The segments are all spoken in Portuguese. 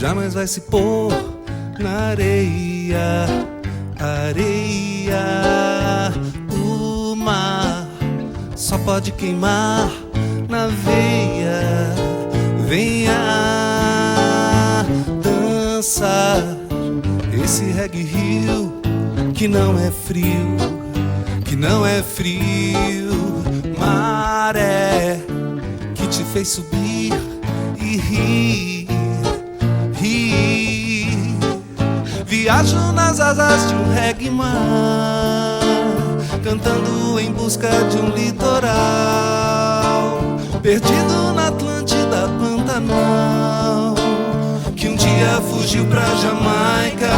jamais vai se pôr na areia, areia. O mar só pode queimar na veia. Venha dançar esse reggae rio que não é frio, que não é frio. Maré que te fez subir e rir, rir. Viajo nas asas de um reggae mar, cantando em busca de um litoral, perdido na Atlântida Pantanal, que um dia fugiu pra Jamaica.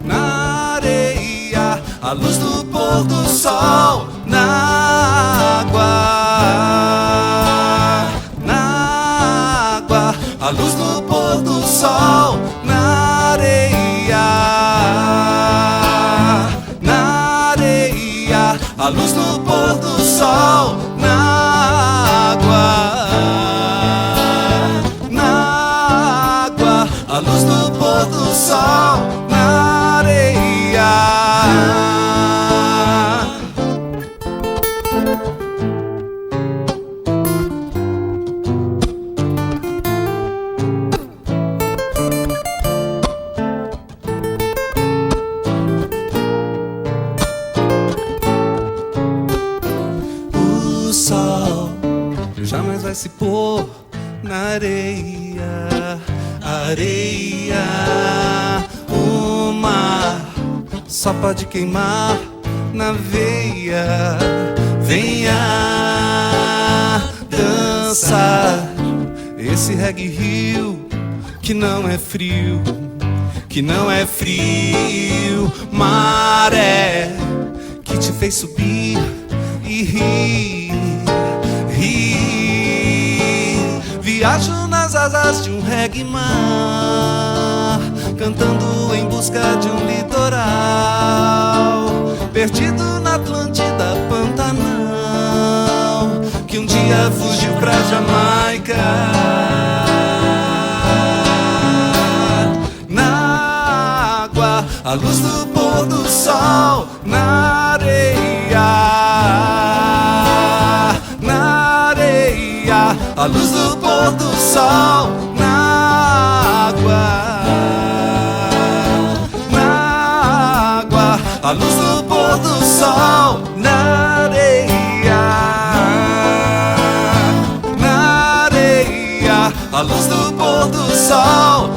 Na areia, a luz do pôr do sol. Na água, a luz do pôr do sol. Na areia, a luz do pôr do sol. Na água, a luz do pôr do sol. Na areia. O sol jamais vai se pôr na areia, areia. O mar só pode queimar na veia. Venha dançar esse reggae rio que não é frio, que não é frio. Maré que te fez subir e rir, rir. Viajo nas asas de um reggae mar, cantando em busca de um litoral, perdido na Atlântida Pantanal, que um dia fugiu pra Jamaica. Na água, a luz do pôr do sol. Na areia, na areia, a luz do pôr do sol. Na água, a luz do pôr do sol. Na areia, na areia, a luz do pôr do sol.